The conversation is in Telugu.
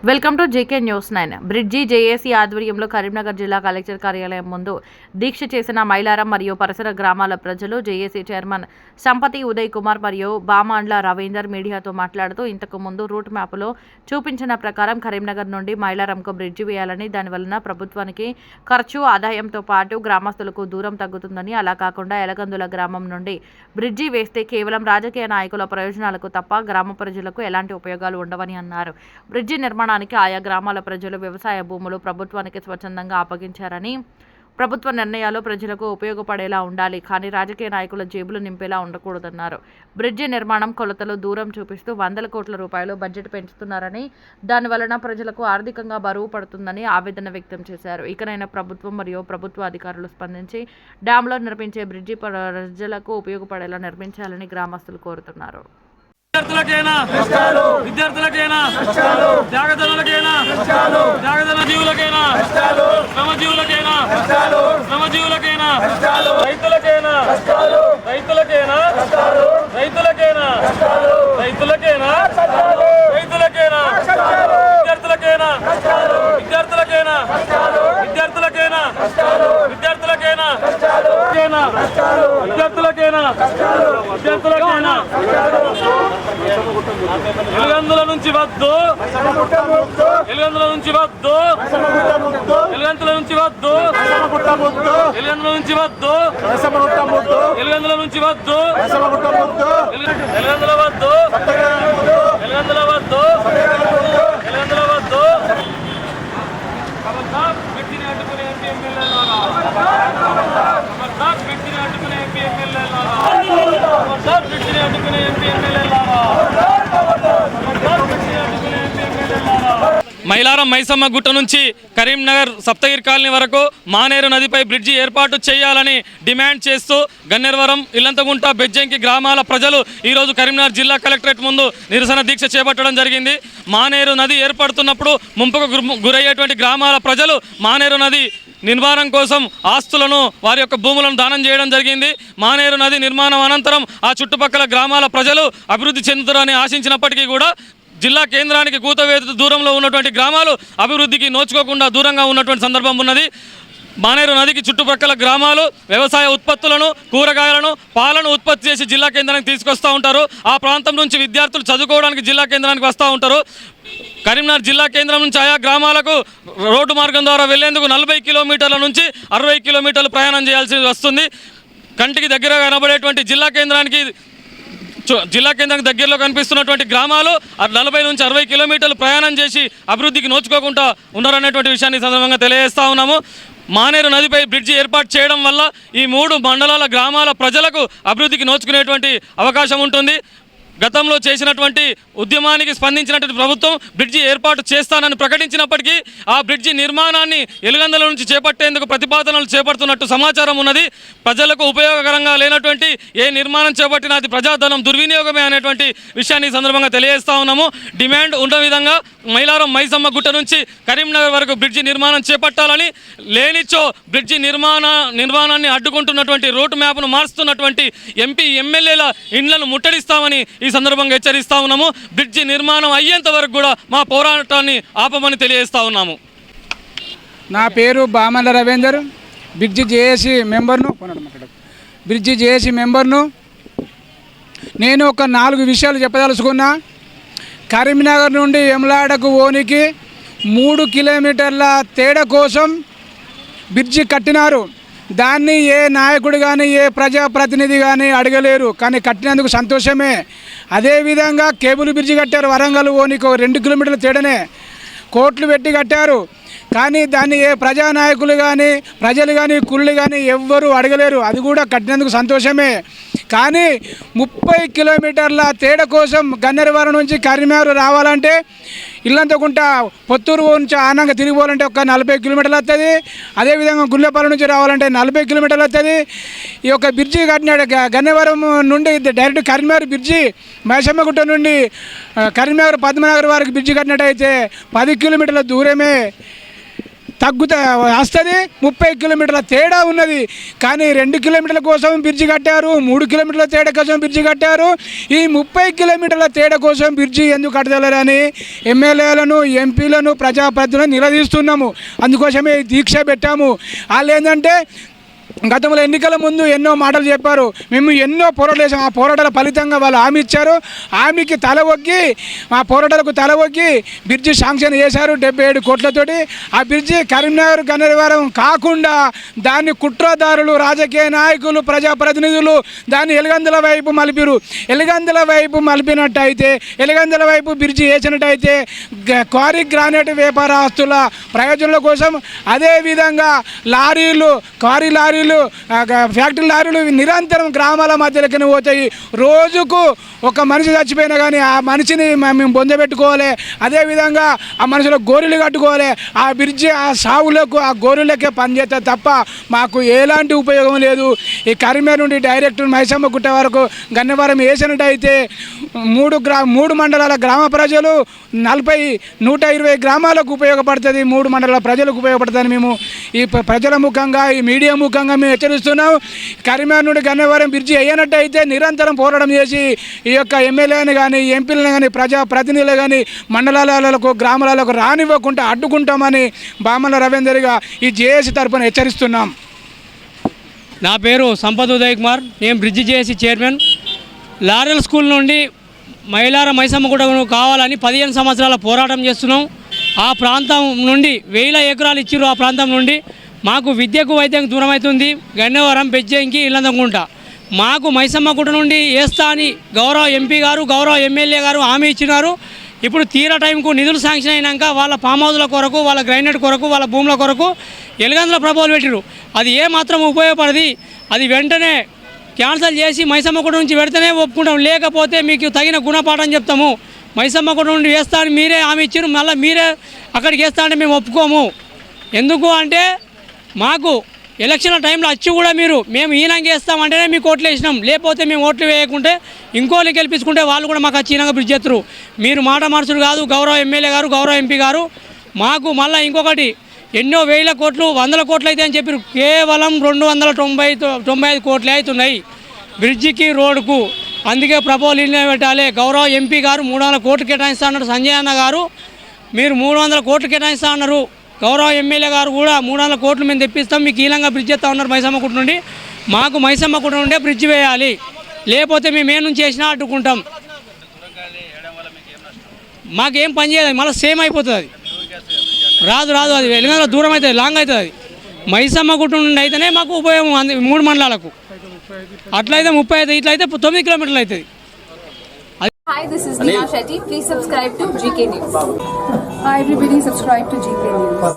Welcome to JK news 9. Bridge JAC ఆధ్వర్యంలో కరీంనగర్ జిల్లా కలెక్టర్ కార్యాలయం ముందు దీక్ష చేసిన మైలారం మరియు పరిసర గ్రామాల ప్రజలు. జేఏసీ చైర్మన్ సంపతి ఉదయ్ కుమార్ మరియు బామాండ్ల రవీందర్ మీడియాతో మాట్లాడుతూ, ఇంతకు ముందు రూట్ మ్యాప్లో చూపించిన ప్రకారం కరీంనగర్ నుండి మైలారంకు బ్రిడ్జి వేయాలని, దానివలన ప్రభుత్వానికి ఖర్చు ఆదాయంతో పాటు గ్రామస్తులకు దూరం తగ్గుతుందని, అలా కాకుండా ఎలగందుల గ్రామం నుండి బ్రిడ్జి వేస్తే కేవలం రాజకీయ నాయకుల ప్రయోజనాలకు తప్ప గ్రామ ప్రజలకు ఎలాంటి ఉపయోగాలు ఉండవని అన్నారు. బ్రిడ్జి నిర్మాణానికి ఆయా గ్రామాల ప్రజలు వ్యవసాయ భూములు ప్రభుత్వానికి స్వచ్ఛందంగా అప్పగించారని, ప్రభుత్వ నిర్ణయాలు ప్రజలకు ఉపయోగపడేలా ఉండాలి కానీ రాజకీయ నాయకుల జేబులు నింపేలా ఉండకూడదన్నారు. బ్రిడ్జి నిర్మాణం కొలతలు దూరం చూపిస్తూ వందల కోట్ల రూపాయలు బడ్జెట్ పెంచుతున్నారని, దానివలన ప్రజలకు ఆర్థికంగా బరువు పడుతుందని ఆవేదన వ్యక్తం చేశారు. ఇకనైనా ప్రభుత్వం మరియు ప్రభుత్వ అధికారులు స్పందించి డ్యాంలో నిర్మించే బ్రిడ్జి ప్రజలకు ఉపయోగపడేలా నిర్మించాలని గ్రామస్తులు కోరుతున్నారు. విద్యార్థులకైనా జాగదనులకైనా జాగదన జీవులకైనా శ్రమజీవులకైనా శ్రమజీవులకైనా రైతులకైనా రైతులకైనా రైతులకైనా రైతులకైనా రైతులకైనా విద్యార్థులకైనా విద్యార్థులకైనా విద్యార్థులకైనా విద్యార్థులకైనా విద్యార్థులకైనా విద్యార్థులకైనా ఎలుగందుల నుంచి వద్దు ఎలుగందుల నుంచి వద్దు ఎలుగందుల నుంచి వద్దు ఎలుగందుల నుంచి వద్దు ఎలుగందుల నుంచి వద్దు ఎలుగందుల వద్దు ఎలుగందుల వద్దు ఎలుగందుల వద్దు వ్యక్తిని అడ్డుకునే ఎంపీ ఎమ్మెల్యేలారా వ్యక్తిని అడ్డుకునే ఎంపీ ఎమ్మెల్యేలారా వ్యక్తిని అడ్డుకునే ఎంపీ ఎమ్మెల్యేలారా మైలారం మైసమ్మ గుట్ట నుంచి కరీంనగర్ సప్తగిరి కాలనీ వరకు మానేరు నదిపై బ్రిడ్జి ఏర్పాటు చేయాలని డిమాండ్ చేస్తూ గన్నేరువరం, ఇల్లంతగుంట, బెజ్జంకి గ్రామాల ప్రజలు ఈరోజు కరీంనగర్ జిల్లా కలెక్టరేట్ ముందు నిరసన దీక్ష చేపట్టడం జరిగింది. మానేరు నది ఏర్పడుతున్నప్పుడు ముంపుకు గురయ్యేటువంటి గ్రామాల ప్రజలు మానేరు నది నిర్మాణం కోసం ఆస్తులను, వారి యొక్క భూములను దానం చేయడం జరిగింది. మానేరు నది నిర్మాణం అనంతరం ఆ చుట్టుపక్కల గ్రామాల ప్రజలు అభివృద్ధి చెందుతారని ఆశించినప్పటికీ కూడా జిల్లా కేంద్రానికి కూతవేత దూరంలో ఉన్నటువంటి గ్రామాలు అభివృద్ధికి నోచుకోకుండా దూరంగా ఉన్నటువంటి సందర్భం ఉన్నది. మానేరు నదికి చుట్టుపక్కల గ్రామాలు వ్యవసాయ ఉత్పత్తులను, కూరగాయలను, పాలను ఉత్పత్తి చేసి జిల్లా కేంద్రానికి తీసుకొస్తూ ఉంటారు. ఆ ప్రాంతం నుంచి విద్యార్థులు చదువుకోవడానికి జిల్లా కేంద్రానికి వస్తూ ఉంటారు. కరీంనగర్ జిల్లా కేంద్రం నుంచి ఆయా గ్రామాలకు రోడ్డు మార్గం ద్వారా వెళ్లేందుకు 40 కిలోమీటర్ల నుంచి 60 కిలోమీటర్లు ప్రయాణం చేయాల్సి వస్తుంది. కంటికి దగ్గర కనబడేటువంటి జిల్లా కేంద్రానికి దగ్గరలో కనిపిస్తున్నటువంటి గ్రామాలు 40 నుంచి 60 కిలోమీటర్లు ప్రయాణం చేసి అభివృద్ధికి నోచుకోకుండా ఉన్నారనేటువంటి విషయాన్ని సందర్భంగా తెలియజేస్తా ఉన్నాము. మానేరు నదిపై బ్రిడ్జి ఏర్పాటు చేయడం వల్ల ఈ 3 మండలాల గ్రామాల ప్రజలకు అభివృద్ధికి నోచుకునేటువంటి అవకాశం ఉంటుంది. గతంలో చేసినటువంటి ఉద్యమానికి స్పందించినటువంటి ప్రభుత్వం బ్రిడ్జి ఏర్పాటు చేస్తానని ప్రకటించినప్పటికీ ఆ బ్రిడ్జి నిర్మాణాన్ని ఎలుగందుల నుంచి చేపట్టేందుకు ప్రతిపాదనలు చేపడుతున్నట్టు సమాచారం ఉన్నది. ప్రజలకు ఉపయోగకరంగా లేనటువంటి ఏ నిర్మాణం చేపట్టినా అది ప్రజాధనం దుర్వినియోగమే అనేటువంటి విషయాన్ని సందర్భంగా తెలియజేస్తా ఉన్నాము. డిమాండ్ ఉన్న విధంగా మైలారం మైసమ్మ గుట్ట నుంచి కరీంనగర్ వరకు బ్రిడ్జి నిర్మాణం చేపట్టాలని, లేనిచో బ్రిడ్జి నిర్మాణాన్ని అడ్డుకుంటున్నటువంటి రూట్ మ్యాప్ను మార్చుతున్నటువంటి ఎంపీ ఎమ్మెల్యేల ఇండ్లను ముట్టడిస్తామని ఈ సందర్భంగా హెచ్చరిస్తా ఉన్నాము. బ్రిడ్జి నిర్మాణం అయ్యేంత వరకు కూడా మా పోరాటాన్ని ఆపమని తెలియజేస్తా ఉన్నాము. నా పేరు బామల్ల రవీందర్, బ్రిడ్జి జేఏసీ మెంబర్ను. నేను ఒక 4 విషయాలు చెప్పదలుచుకున్నా. కరీంనగర్ నుండి ఎమ్లాడకు ఓనికి 3 కిలోమీటర్ల తేడా కోసం బ్రిడ్జి కట్టినారు. దాన్ని ఏ నాయకుడు కానీ ఏ ప్రజాప్రతినిధి కానీ అడగలేరు, కానీ కట్టినందుకు సంతోషమే. అదేవిధంగా కేబుల్ బ్రిడ్జి కట్టారు వరంగల్ ఓనికి 2 కిలోమీటర్ల తేడానే కోట్లు పెట్టి కట్టారు. కానీ దాన్ని ఏ ప్రజానాయకులు కానీ ప్రజలు కానీ కుళ్ళు కానీ ఎవ్వరూ అడగలేరు, అది కూడా కట్టినందుకు సంతోషమే. కానీ 30 కిలోమీటర్ల తేడా కోసం గన్నేరువరం నుంచి కరీంనగర్ రావాలంటే, ఇల్లంతకుంట పొత్తూరు నుంచి ఆనంగా తిరిగిపోవాలంటే ఒక 40 కిలోమీటర్లు వస్తుంది. అదేవిధంగా గుళ్ళపల్లి నుంచి రావాలంటే 40 కిలోమీటర్లు వస్తుంది. ఈ యొక్క బ్రిడ్జి కట్టినాడు గన్నేరువరం నుండి డైరెక్ట్ కరీంనగర్ బ్రిడ్జి, మైసమ్మగుట్ట నుండి కరీంనగర్ పద్మనగర్ వరకు బ్రిడ్జి కట్టినట్టయితే 10 కిలోమీటర్ల దూరమే. వస్తుంది. 30 కిలోమీటర్ల తేడా ఉన్నది. కానీ 2 కిలోమీటర్ల కోసం బ్రిడ్జి కట్టారు, 3 కిలోమీటర్ల తేడా కోసం బ్రిడ్జి కట్టారు. ఈ 30 కిలోమీటర్ల తేడా కోసం బ్రిడ్జి ఎందుకు కట్టగలరని ఎమ్మెల్యేలను, ఎంపీలను, ప్రజాప్రతినిధులను నిలదీస్తున్నాము. అందుకోసమే దీక్ష పెట్టాము. వాళ్ళు ఏంటంటే గతంలో ఎన్నికల ముందు ఎన్నో మాటలు చెప్పారు, మేము ఎన్నో పోరాటాలు చేసాం. ఆ పోరాటాల ఫలితంగా వాళ్ళు హామీ ఇచ్చారు. హామీకి తల ఒగ్గి, ఆ పోరాటాలకు తల ఒగ్గి బ్రిడ్జి శాంక్షన్ చేశారు 77 కోట్లతోటి. ఆ బ్రిడ్జి కరీంనగర్ గన్నవరం కాకుండా దాన్ని కుట్రదారులు, రాజకీయ నాయకులు, ప్రజాప్రతినిధులు దాన్ని ఎలుగందుల వైపు మలిపిరు. ఎలుగందుల వైపు మలిపినట్టయితే, ఎలుగందుల వైపు బ్రిడ్జి వేసినట్టయితే క్వారీ గ్రానైట్ వ్యాపారస్తుల ప్రయోజనాల కోసం, అదేవిధంగా లారీలు, క్వారీ లారీలు, ఫ్యాక్టరీ లారీలు నిరంతరం గ్రామాల మధ్యలోకి పోతాయి. రోజుకు ఒక మనిషి చచ్చిపోయినా కానీ ఆ మనిషిని మేము బొందబెట్టుకోవాలి. అదేవిధంగా ఆ మనుషులకు గోరీలు కట్టుకోవాలి. ఆ బ్రిడ్జి ఆ సావులకు, ఆ గోరీలకే పనిచేస్తే తప్ప మాకు ఎలాంటి ఉపయోగం లేదు. ఈ కరీంనగర్ నుండి డైరెక్ట్ మైసమ్మ గుట్ట వరకు గన్నవరం వేసినట్టయితే 3 మండలాల గ్రామ ప్రజలు 120 గ్రామాలకు ఉపయోగపడుతుంది. 3 మండలాల ప్రజలకు ఉపయోగపడుతుంది. మేము ఈ ప్రజల ముఖంగా, ఈ మీడియా ముఖంగా మేము హెచ్చరిస్తున్నాం. కరీంనగర్ నుండి గన్నవరం బ్రిడ్జి వేయనట్టయితే నిరంతరం పోరాటం చేసి ఈ యొక్క ఎమ్మెల్యేని కానీ, ఎంపీలను కానీ, ప్రజాప్రతినిధులు కానీ మండలాలకు, గ్రామాలకు రానివ్వకుండా అడ్డుకుంటామని బామల రవీందర్గా ఈ జేఏసీ తరఫున హెచ్చరిస్తున్నాం. నా పేరు సంపత్ ఉదయ్ కుమార్. నేను bridge JAC chairman. Laurel school నుండి మైసమ్మ కూడా కావాలని 15 సంవత్సరాల పోరాటం చేస్తున్నాం. ఆ ప్రాంతం నుండి 1000 ఎకరాలు ఇచ్చిర్రు. ఆ ప్రాంతం నుండి మాకు విద్యకు, వైద్యానికి దూరం అవుతుంది. గన్నవరం, బెజ్జంకి, ఇల్లందకుంట మాకు మైసమ్మ గుట్ట నుండి వేస్తా అని గౌరవ ఎంపీ గారు, గౌరవ ఎమ్మెల్యే గారు హామీ ఇచ్చినారు. ఇప్పుడు తీరా టైంకు నిధులు శాంక్షన్ అయినాక వాళ్ళ ఫామ్ హౌస్ల కొరకు, వాళ్ళ గ్రైనేట్ కొరకు, వాళ్ళ భూముల కొరకు ఎలుగందుల ప్రభువులు పెట్టిరు. అది ఏమాత్రం ఉపయోగపడది. అది వెంటనే క్యాన్సల్ చేసి మైసమ్మ గుట్ట నుంచి పెడితేనే ఒప్పుకుంటాం, లేకపోతే మీకు తగిన గుణపాఠం చెప్తాము. మైసమ్మ గుట్ట నుండి వేస్తా అని మీరే హామీ ఇచ్చారు, మళ్ళీ మీరే అక్కడికి వేస్తా అంటే మేము ఒప్పుకోము. ఎందుకు అంటే మాకు ఎలక్షన్ల టైంలో వచ్చి కూడా మేము ఈయనంగా వేస్తామంటేనే మీకు ఓట్లు వేసినాం, లేకపోతే మేము ఓట్లు వేయకుంటే ఇంకోళ్ళు గెలిపించుకుంటే వాళ్ళు కూడా మాకు వచ్చి ఈయనంగా బ్రిడ్జ్ ఎత్తురు. మీరు మాట మార్చుడు కాదు గౌరవ ఎమ్మెల్యే గారు, గౌరవ ఎంపీ గారు. మాకు మళ్ళీ ఇంకొకటి ఎన్నో 1000 కోట్లు, 100 కోట్లు అయితే అని చెప్పారు. కేవలం 295 కోట్లే అవుతున్నాయి బ్రిడ్జికి, రోడ్డుకు. అందుకే ప్రపోజల్ ఇల్లు పెట్టాలి. గౌరవ ఎంపీ గారు 300 కోట్లు కేటాయిస్తా అన్నారు. సంజయ్ అన్న గారు మీరు 300 కోట్లు కేటాయిస్తా అన్నారు. గౌరవ ఎమ్మెల్యే గారు కూడా 300 కోట్లు మేము తెప్పిస్తాం, మీకు ఈలంగా బ్రిడ్జ్ ఎత్తా ఉన్నారు మైసమ్మ గుట్ట నుండి. మాకు మైసమ్మ గుట్ట నుండే బ్రిడ్జ్ వేయాలి, లేకపోతే మేము ఏ నుంచి వేసినా అడ్డుకుంటాం. మాకేం పని చేయదు, మళ్ళీ సేమ్ అయిపోతుంది. అది రాదు అది వెలుగంలో దూరం అవుతుంది, లాంగ్ అవుతుంది. అది మైసమ్మ గుట్ట నుండి అయితేనే మాకు ఉపయోగం 3 మండలాలకు. అట్లయితే 30 అవుతుంది, ఇట్లయితే 9 కిలోమీటర్లు అవుతుంది. Hi, this is Neha Shetty. Please subscribe to GK News. Hi everybody, subscribe to GK News.